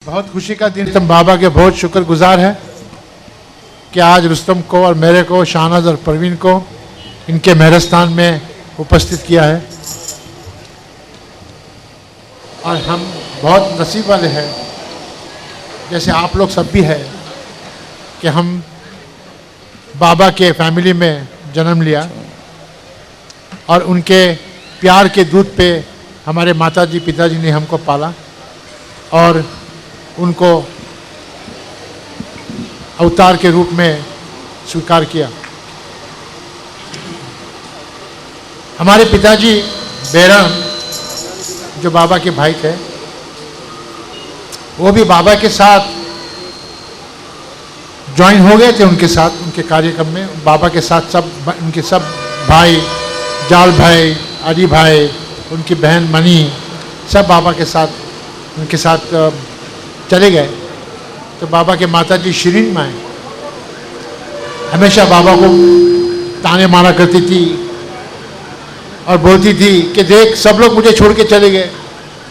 बहुत खुशी का दिन। तुम बाबा के बहुत शुक्रगुजार हैं कि आज रुस्तम को और मेरे को, शाहनाज और परवीन को इनके मेहरस्थान में उपस्थित किया है। और हम बहुत नसीब वाले हैं, जैसे आप लोग सब भी हैं, कि हम बाबा के फैमिली में जन्म लिया और उनके प्यार के दूध पे हमारे माताजी पिताजी ने हमको पाला और उनको अवतार के रूप में स्वीकार किया। हमारे पिताजी बैराम, जो बाबा के भाई थे, वो भी बाबा के साथ ज्वाइन हो गए थे। उनके साथ उनके कार्यक्रम में बाबा के साथ उनके सब भाई, जाल भाई, आदि भाई, उनकी बहन मनी, सब बाबा के साथ उनके साथ चले गए। तो बाबा के माताजी शिरीन माँ हमेशा बाबा को ताने मारा करती थी और बोलती थी कि देख, सब लोग मुझे छोड़ के चले गए,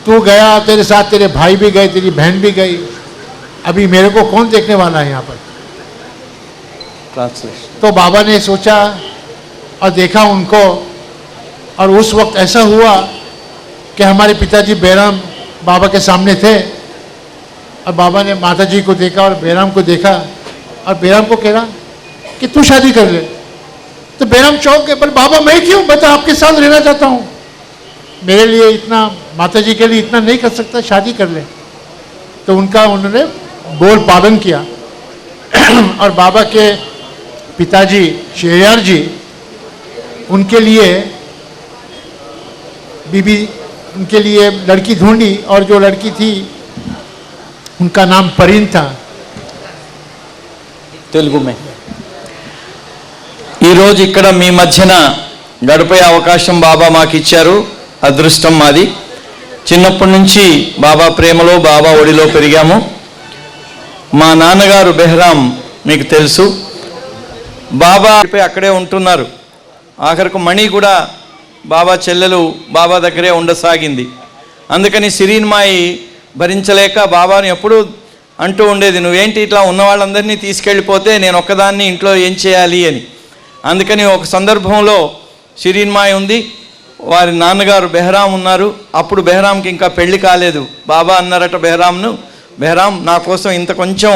तू गया, तेरे साथ तेरे भाई भी गए, तेरी बहन भी गई, अभी मेरे को कौन देखने वाला है यहाँ पर। तो बाबा ने सोचा और देखा उनको, और उस वक्त ऐसा हुआ कि हमारे पिताजी बैराम बाबा के सामने थे और बाबा ने माताजी को देखा और बैराम को देखा और बैराम को कह रहा कि तू शादी कर ले। तो बैराम चौंक गए, पर बाबा मैं क्यों, मैं तो आपके साथ रहना चाहता हूँ, मेरे लिए इतना, माताजी के लिए इतना नहीं कर सकता, शादी कर ले। तो उन्होंने बोल पालन किया और बाबा के पिताजी शेरियार जी, उनके लिए बीबी, उनके लिए लड़की ढूंढी और जो लड़की थी उनका नाम परीन था। తెలుగు में ఈ రోజు ఇక్కడ మీ మధ్యన గడిపే అవకాశం బాబా మాకు ఇచ్చారు, అదృష్టం మాది. చిన్నప్పటి నుంచి బాబా ప్రేమలో, బాబా ఒడిలో పెరిగాము. మా నాన్నగారు బెహ్రాం మీకు తెలుసు, బాబా అక్కడే ఉంటున్నారు. ఆఖరికి మణి కూడా బాబా చెల్లెలు బాబా దగ్గరే ఉండసాగింది. అందుకని సిరీన్మాయి భరించలేక బాబాని ఎప్పుడూ అంటూ ఉండేది, నువ్వేంటి ఇట్లా ఉన్న వాళ్ళందరినీ తీసుకెళ్ళిపోతే నేను ఒక్కదాన్ని ఇంట్లో ఏం చేయాలి అని. అందుకని ఒక సందర్భంలో సిరీన్మాయి ఉంది, వారి నాన్నగారు బెహ్రాం ఉన్నారు. అప్పుడు బెహ్రాంకి ఇంకా పెళ్లి కాలేదు. బాబా అన్నారట బెహ్రాంను, బెహ్రాం నా కోసం ఇంత కొంచెం,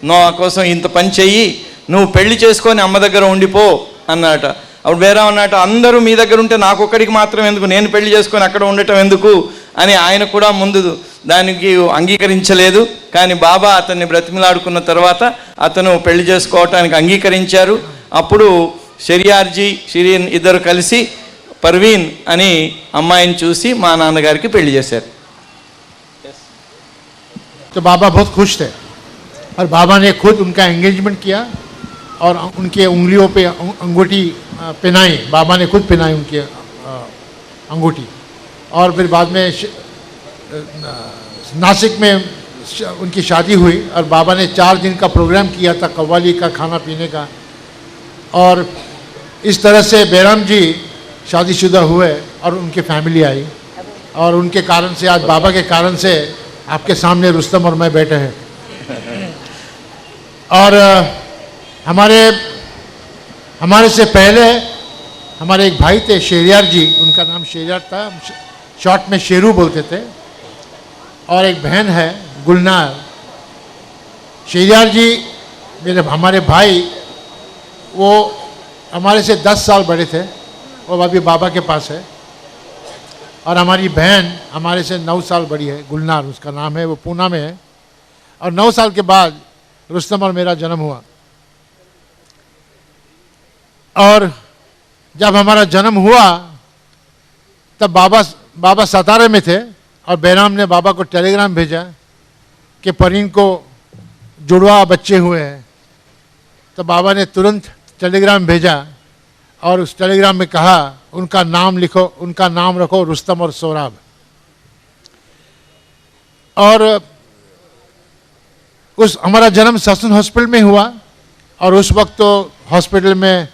నా కోసం ఇంత పని చెయ్యి, నువ్వు పెళ్లి చేసుకొని అమ్మ దగ్గర ఉండిపో అన్నట. అప్పుడు బెహ్రాం అన్నట, అందరూ మీ దగ్గర ఉంటే నాకొక్కడికి మాత్రం ఎందుకు, నేను పెళ్లి చేసుకొని అక్కడ ఉండటం ఎందుకు అని ఆయన కూడా ముందు దానికి అంగీకరించలేదు. కానీ బాబా అతన్ని బ్రతిమిలాడుకున్న తర్వాత అతను పెళ్లి చేసుకోవటానికి అంగీకరించారు. అప్పుడు షెరియార్జీ, షిరీన్ ఇద్దరు కలిసి పర్వీన్ అని అమ్మాయిని చూసి మా నాన్నగారికి పెళ్లి చేశారు. तो बाबा बहुत खुश थे और बाबा ने खुद उनका एंगेजमेंट किया और उनके उंगलियों पे अंगूठी पहनाई। बाबा ने खुद पहनाई उनकी अंगूठी। और फिर बाद में नासिक में उनकी शादी हुई और बाबा ने 4 दिन का प्रोग्राम किया था, कव्वाली का, खाना पीने का। और इस तरह से बैराम जी शादीशुदा हुए और उनकी फैमिली आई और उनके कारण से आज बाबा के कारण से आपके सामने रुस्तम और मैं बैठे हैं। और हमारे से पहले हमारे एक भाई थे शेरियार जी, उनका नाम शेरियार था, शॉर्ट में शेरू बोलते थे। और एक बहन है गुलनार। शेरियार जी हमारे भाई, वो हमारे से 10 साल बड़े थे, वो अभी बाबा के पास है। और हमारी बहन हमारे से 9 साल बड़ी है, गुलनार उसका नाम है, वो पूना में है। और 9 साल के बाद रुस्तम और मेरा जन्म हुआ। और जब हमारा जन्म हुआ तब बाबा सतारा में थे और बैराम ने बाबा को टेलीग्राम भेजा कि परीन को जुड़वा बच्चे हुए हैं। तो बाबा ने तुरंत टेलीग्राम भेजा और उस टेलीग्राम में कहा उनका नाम लिखो, उनका नाम रखो रुस्तम और सोराब। और हमारा जन्म ससून हॉस्पिटल में हुआ और उस वक्त तो हॉस्पिटल में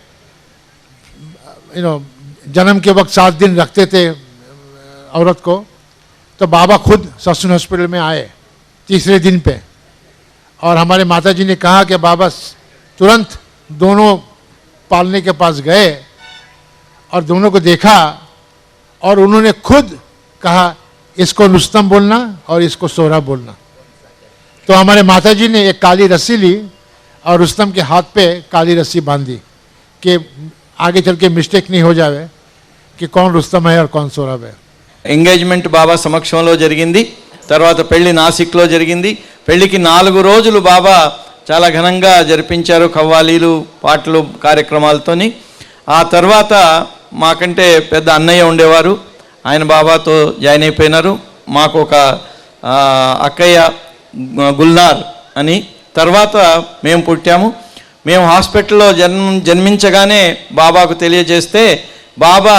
जन्म के वक्त 7 दिन रखते थे औरत को। तो बाबा खुद ससून हॉस्पिटल में आए तीसरे दिन पे, और हमारे माताजी ने कहा कि बाबा तुरंत दोनों पालने के पास गए और दोनों को देखा और उन्होंने खुद कहा इसको रुस्तम बोलना और इसको सोहराब बोलना। तो हमारे माताजी ने एक काली रस्सी ली और रुस्तम के हाथ पे काली रस्सी बांधी कि आगे चल के मिस्टेक नहीं हो जाए कि कौन रुस्तम है और कौन सोहराब है। ఎంగేజ్మెంట్ బాబా సమక్షంలో జరిగింది. తర్వాత పెళ్లి నాసిక్లో జరిగింది. పెళ్లికి 4 రోజులు బాబా చాలా ఘనంగా జరిపించారు, కవ్వాలీలు, పాటలు, కార్యక్రమాలతోని. ఆ తర్వాత మాకంటే పెద్ద అన్నయ్య ఉండేవారు, ఆయన బాబాతో జాయిన్ అయిపోయినారు. మాకు ఒక అక్కయ్య గుల్నార్ అని. తర్వాత మేము పుట్టాము. మేము హాస్పిటల్లో జన్మించగానే బాబాకు తెలియజేస్తే బాబా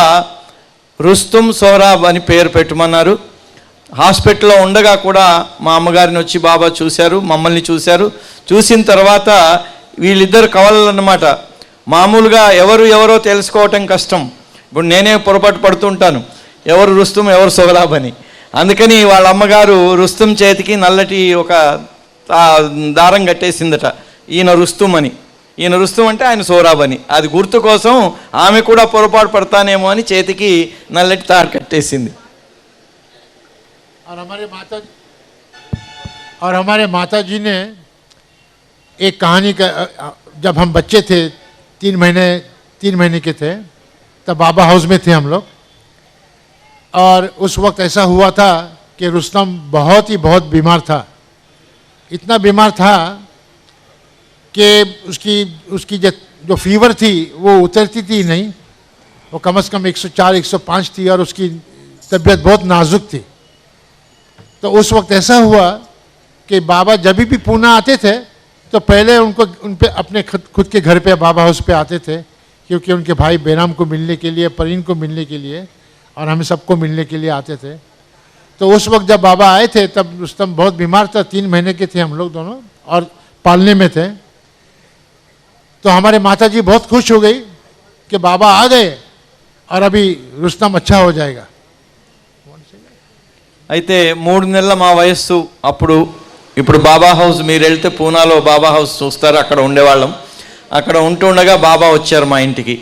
రుస్తుం సోహరాబ్ అని పేరు పెట్టమన్నారు. హాస్పిటల్లో ఉండగా కూడా మా అమ్మగారిని వచ్చి బాబా చూశారు, మమ్మల్ని చూశారు. చూసిన తర్వాత వీళ్ళిద్దరు కవలన్నమాట. మామూలుగా ఎవరో తెలుసుకోవటం కష్టం. ఇప్పుడు నేనే పొరపాటు పడుతుంటాను ఎవరు రుస్తుం ఎవరు సోహరాబ్ అని. అందుకని వాళ్ళ అమ్మగారు రుస్తుం చేతికి నల్లటి ఒక దారం కట్టేసిందట, ఈయన రుస్తుం అని. ఈయన రుస్తుం అంటే ఆయన సోహరాబ్ అని. అది గుర్తు కోసం ఆమె కూడా పొరపాటు పడతానేమో అని చేతికి నల్లటి తాడు కట్టేసింది. और हमारे माताजी ने एक कहानी का, जब हम बच्चे थे 3 महीने के थे, तब बाबा हाउस में थे हम लोग। और उस वक्त ऐसा हुआ था कि रुस्तम बहुत बीमार था। इतना बीमार था कि उसकी जो फीवर थी वो उतरती थी नहीं, वो कम से कम 104-105 थी और उसकी तबीयत बहुत नाजुक थी। तो उस वक्त ऐसा हुआ कि बाबा जब भी पूना आते थे तो पहले उन पे अपने खुद के घर पे बाबा हाउस पे आते थे, क्योंकि उनके भाई बेराम को मिलने के लिए, परवीन को मिलने के लिए और हमें सबको मिलने के लिए आते थे। तो उस वक्त जब बाबा आए थे तब रुस्तम बहुत बीमार था, 3 महीने के थे हम लोग दोनों और पालने में थे। तो हमारे माताजी बहुत खुश हो गई कि बाबा आ गए और अभी रुस्तम अच्छा हो जाएगा। అయితే 3 నెలల మా వయస్సు అప్పుడు. ఇప్పుడు బాబా హౌస్ మీరు వెళ్తే పూనాలో బాబా హౌస్ చూస్తారు, అక్కడ ఉండేవాళ్ళం. అక్కడ ఉంటుండగా బాబా వచ్చారు మా ఇంటికి.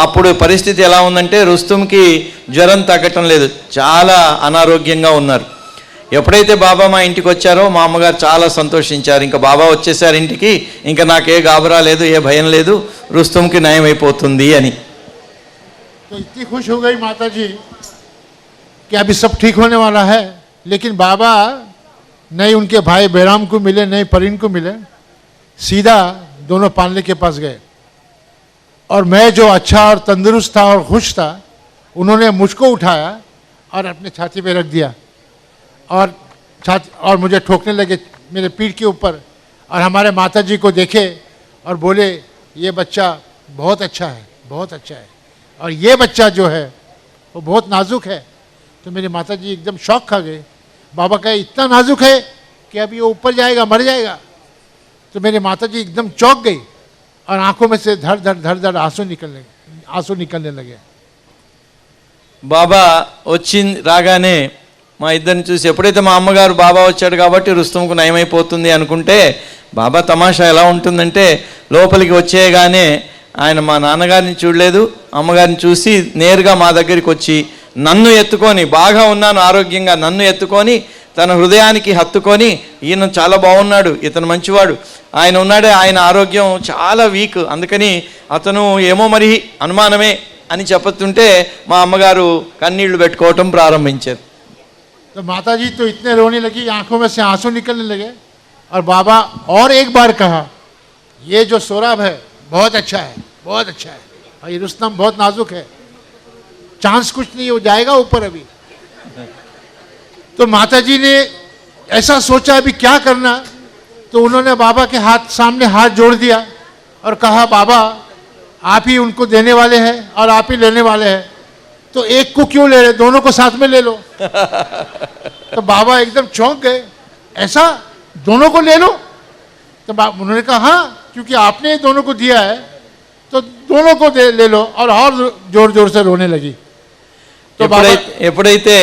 అప్పుడు పరిస్థితి ఎలా ఉందంటే రుస్తుంకి జ్వరం తగ్గటం లేదు, చాలా అనారోగ్యంగా ఉన్నారు. ఎప్పుడైతే బాబా మా ఇంటికి వచ్చారో మా అమ్మగారు చాలా సంతోషించారు. ఇంకా బాబా వచ్చేసారు ఇంటికి, ఇంకా నాకే గాబరా లేదు, ఏ భయం లేదు, రుస్తుంకి నయం అయిపోతుంది అని. तो इतनी खुश हो गई माताजी कि अभी सब ठीक होने वाला है। लेकिन बाबा नहीं उनके भाई बेराम को मिले, नहीं परवीन को मिले, सीधा दोनों पालने के पास गए। और मैं जो अच्छा और तंदुरुस्त था और खुश था, उन्होंने मुझको उठाया और अपने छाती पे रख दिया और मुझे ठोकने लगे मेरे पीठ के ऊपर। और हमारे माताजी को देखे और बोले ये बच्चा बहुत अच्छा है, बहुत अच्छा है, और ये बच्चा जो है वो बहुत नाजुक है। तो मेरी माताजी एकदम शॉक खा गए। बाबा कहे इतना नाजुक है कि अभी वो ऊपर जाएगा, मर जाएगा। तो मेरी माताजी एकदम चौंक गई और आंखों में से धड़ धड़ आंसू निकलने लगे। బాబా రాగానే మా ఇద్దరిని చూసి, ఎప్పుడైతే మా అమ్మగారు బాబా వచ్చాడు కాబట్టి రుస్తుంకు నయమైపోతుంది అనుకుంటే, బాబా తమాషా ఎలా ఉంటుందంటే లోపలికి వచ్చేయగానే ఆయన మా నాన్నగారిని చూడలేదు, అమ్మగారిని చూసి నేరుగా మా దగ్గరికి వచ్చి నన్ను ఎత్తుకొని, బాగా ఉన్నాను ఆరోగ్యంగా, నన్ను ఎత్తుకొని తన హృదయానికి హత్తుకొని, ఈయన చాలా బాగున్నాడు, ఇతను మంచివాడు, ఆయన ఉన్నాడే, ఆయన ఆరోగ్యం చాలా వీక్, అందుకని అతను ఏమో మరి అనుమానమే అని చెప్పుతుంటే మా అమ్మగారు కన్నీళ్లు పెట్టుకోవటం ప్రారంభించారు. तो माताजी तो इतने रोने लगी, आंखों में से आंसू निकलने लगे। और बाबा और एक बार कहा ये जो सोहराब है बहुत अच्छा है, बहुत अच्छा है, और ये रुस्तम बहुत नाजुक है, चांस कुछ नहीं हो जाएगा ऊपर अभी। तो माताजी ने ऐसा सोचा अभी क्या करना, तो उन्होंने बाबा के सामने हाथ जोड़ दिया और कहा बाबा आप ही उनको देने वाले हैं और आप ही लेने वाले हैं, तो एक को क्यों ले रहे, दोनों को साथ में ले लो। तो बाबा एकदम चौंक गए, ऐसा दोनों को ले लो। तो उन्होंने कहा हाँ, क्योंकि आपने दोनों को दिया है तो दोनों को ले लो। और जोर जोर से रोने लगी। तो ఎప్పుడైతే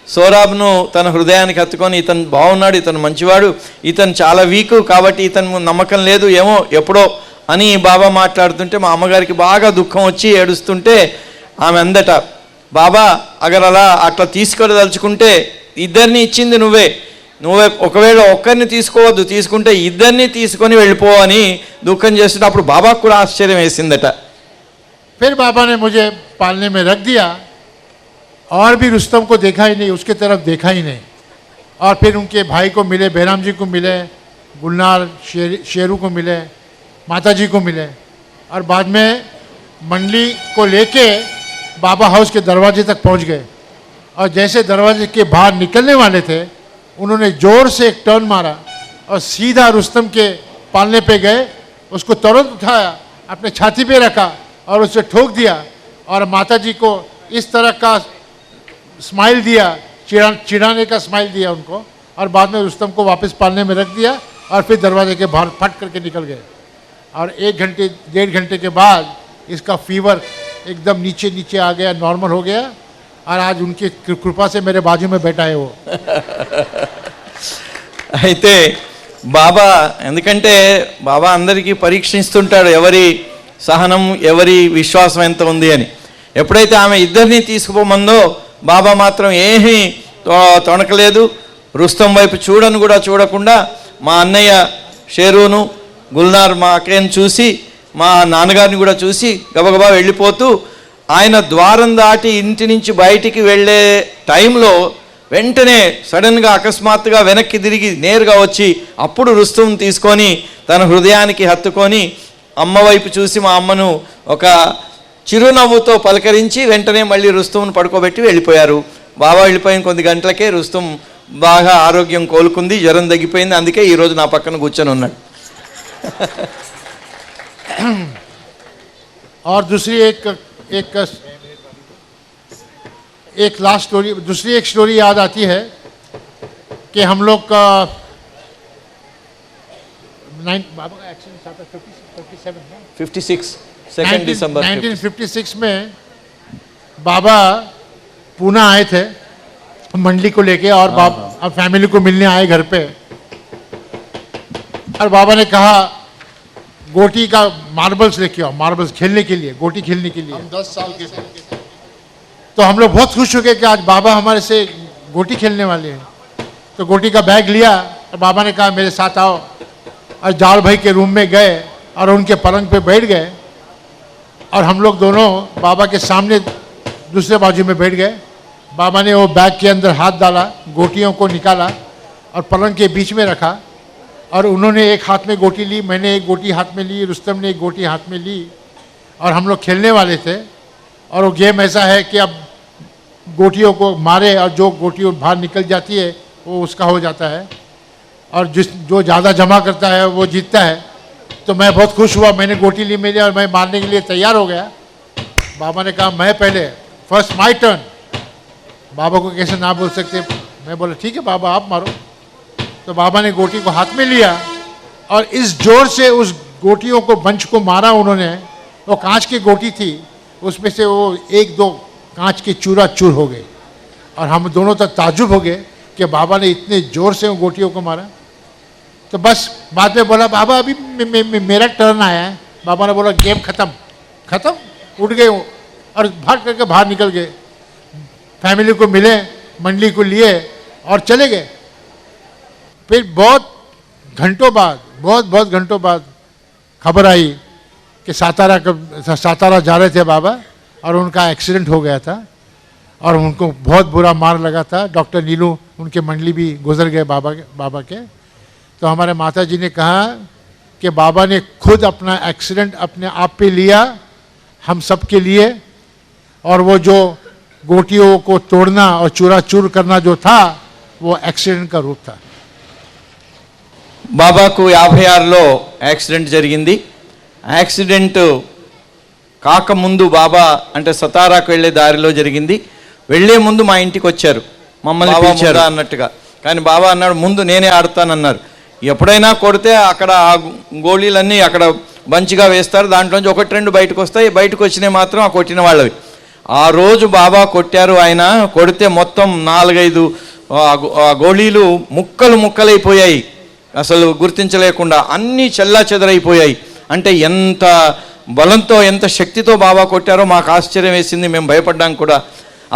సోరాబ్ను తన హృదయానికి హత్తుకొని ఇతను బాగున్నాడు, ఇతను మంచివాడు, ఇతను చాలా వీక్ కాబట్టి ఇతను నమ్మకం లేదు, ఏమో ఎప్పుడో అని బాబా మాట్లాడుతుంటే మా అమ్మగారికి బాగా దుఃఖం వచ్చి ఏడుస్తుంటే ఆమె అందట, బాబా అగర్ అట్లా తీసుకెళ్ళదలుచుకుంటే ఇద్దరిని ఇచ్చింది నువ్వే ఒకవేళ ఒక్కరిని తీసుకోవద్దు, తీసుకుంటే ఇద్దరిని తీసుకొని వెళ్ళిపో అని దుఃఖం చేస్తుంటే అప్పుడు బాబాకు కూడా ఆశ్చర్యం వేసిందట. फिर बाबा ने मुझे पालने में रख दिया और भी रुस्तम को देखा ही नहीं, उसके तरफ देखा ही नहीं. और फिर उनके भाई को मिले, बैराम जी को मिले, गुलनार शेरू को मिले, माता जी को मिले. और बाद में मंडली को लेके बाबा हाउस के दरवाजे तक पहुंच गए. और जैसे दरवाजे के बाहर निकलने वाले थे उन्होंने ज़ोर से एक टर्न मारा और सीधा रुस्तम के पालने पे गए. उसको तुरंत उठाया, अपने छाती पे रखा और उसे ठोक दिया. और माता जी को इस तरह का स्माइल दिया, चिढ़ाने का स्माइल दिया उनको. और बाद में रुस्तम को वापस पालने में रख दिया और फिर दरवाजे के बाहर फट करके निकल गए. और 1-1.5 घंटे के बाद इसका फीवर एकदम नीचे नीचे आ गया, नॉर्मल हो गया. और आज उनकी कृपा से मेरे बाजू में बैठा है वो. అయితే బాబా ఎందుకంటే బాబా అందరికీ పరీక్షిస్తుంటాడు ఎవరి సహనం ఎవరి విశ్వాసం ఎంత ఉంది అని. ఎప్పుడైతే ఆమె ఇద్దరిని తీసుకుపోమందో బాబా మాత్రం ఏమీ తొణకలేదు. రుస్తం వైపు కూడా చూడకుండా మా అన్నయ్య షేరును గుల్నార్ మా అక్కయ్యను చూసి మా నాన్నగారిని కూడా చూసి గబగబా వెళ్ళిపోతూ ఆయన ద్వారం దాటి ఇంటి నుంచి బయటికి వెళ్ళే టైంలో వెంటనే సడన్గా అకస్మాత్తుగా వెనక్కి తిరిగి నేరుగా వచ్చి అప్పుడు రుస్తుం తీసుకొని తన హృదయానికి హత్తుకొని అమ్మ వైపు చూసి మా అమ్మను ఒక చిరునవ్వుతో పలకరించి వెంటనే మళ్ళీ రుస్తుమును పడుకోబెట్టి వెళ్ళిపోయారు. బాబా వెళ్ళిపోయిన కొద్ది గంటలకే రుస్తుం బాగా ఆరోగ్యం కోలుకుంది, జ్వరం తగ్గిపోయింది. అందుకే ఈరోజు నా పక్కన కూర్చొని ఉన్నాడు. और दूसरी एक लास्ट स्टोरी, दूसरी एक स्टोरी याद आती है कि हम लोग का बाबा का एक्सीडेंट था 56 2 दिसंबर 1956 में बाबा पूना आए थे मंडली को लेके. और अब फैमिली को मिलने आए घर पे. और बाबा ने कहा गोटी का मार्बल्स लेके आओ, मार्बल्स खेलने के लिए, गोटी खेलने के लिए. हम 10 साल के थे. तो हम लोग बहुत खुश हो गए कि आज बाबा हमारे से गोटी खेलने वाले हैं. तो गोटी का बैग लिया और बाबा ने कहा मेरे साथ आओ. और जाल भाई के रूम में गए और उनके पलंग पे बैठ गए. और हम लोग दोनों बाबा के सामने दूसरे बाजू में बैठ गए. बाबा ने वो बैग के अंदर हाथ डाला, गोटियों को निकाला और पलंग के बीच में रखा. और उन्होंने एक हाथ में गोटी ली, मैंने एक गोटी हाथ में ली, रुस्तम ने एक गोटी हाथ में ली. और हम लोग खेलने वाले थे. और वो गेम ऐसा है कि अब गोटियों को मारे और जो गोटी बाहर निकल जाती है वो उसका हो जाता है. और जो ज़्यादा जमा करता है वो जीतता है. तो मैं बहुत खुश हुआ, मैंने गोटी ली मेरी और मैं मारने के लिए तैयार हो गया. बाबा ने कहा मैं पहले, फर्स्ट माई टर्न. बाबा को कैसे ना बोल सकते. मैं बोला ठीक है बाबा आप मारो. तो बाबा ने गोटी को हाथ में लिया और इस जोर से उस गोटियों को बंच को मारा उन्होंने. वो कांच की गोटी थी, उसमें से वो 1-2 कांच के चूरा चूर हो गए. और हम दोनों तक ताजुब हो गए कि बाबा ने इतने ज़ोर से उन गोटियों को मारा. तो बस बाद में बोला बाबा अभी मेरा टर्न आया है. बाबा ने बोला गेम ख़त्म. उठ गए और भाग करके बाहर निकल गए. फैमिली को मिले, मंडली को लिए और चले गए. फिर बहुत घंटों बाद खबर आई कि सातारा जा रहे थे बाबा और उनका एक्सीडेंट हो गया था और उनको बहुत बुरा मार लगा था. डॉक्टर नीलू उनके मंडली भी गुजर गए बाबा के. तो हमारे माता जी ने कहा कि बाबा ने खुद अपना एक्सीडेंट अपने आप पे लिया हम सब के लिए. और वो जो गोटियों को तोड़ना और चूरा चूर करना जो था वो एक्सीडेंट का रूप था. బాబాకు 56లో యాక్సిడెంట్ జరిగింది. యాక్సిడెంట్ కాకముందు బాబా అంటే సతారాకు వెళ్ళే దారిలో జరిగింది. వెళ్ళే ముందు మా ఇంటికి వచ్చారు, మమ్మల్ని పిలిచారు అన్నట్టుగా. కానీ బాబా అన్నాడు ముందు నేనే ఆడతానన్నారు. ఎప్పుడైనా కొడితే అక్కడ ఆ గోళీలన్నీ అక్కడ బంచిగా వేస్తారు, దాంట్లోంచి 1-2 బయటకు వస్తాయి. బయటకు వచ్చినాయి మాత్రం ఆ కొట్టిన వాళ్ళవి. ఆ రోజు బాబా కొట్టారు. ఆయన కొడితే మొత్తం 4-5 గోళీలు ముక్కలు ముక్కలైపోయాయి, అసలు గుర్తించలేకుండా అన్నీ చెల్లాచెదరైపోయాయి. అంటే ఎంత బలంతో ఎంత శక్తితో బాబా కొట్టారో మాకు ఆశ్చర్యం వేసింది, మేము భయపడ్డాం కూడా.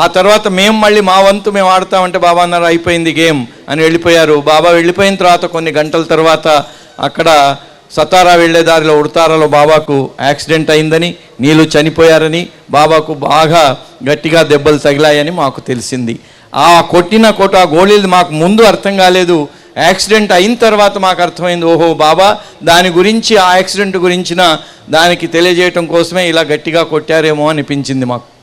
ఆ తర్వాత మేము మళ్ళీ మా వంతు మేము ఆడతామంటే బాబా అన్నారు అయిపోయింది గేమ్ అని వెళ్ళిపోయారు. బాబా వెళ్ళిపోయిన తర్వాత కొన్ని గంటల తర్వాత అక్కడ సతారా వెళ్ళే దారిలో ఉడతారాలో బాబాకు యాక్సిడెంట్ అయిందని, నీళ్ళు చనిపోయారని, బాబాకు బాగా గట్టిగా దెబ్బలు తగిలాయని మాకు తెలిసింది. ఆ కొట్టిన ఆ గోళీలు మాకు ముందు అర్థం కాలేదు, యాక్సిడెంట్ అయిన తర్వాత మాకు అర్థమైంది, ఓహో బాబా దాని గురించి ఆ యాక్సిడెంట్ గురించిన దానికి తెలియజేయటం కోసమే ఇలా గట్టిగా కొట్టారేమో అనిపించింది మాకు.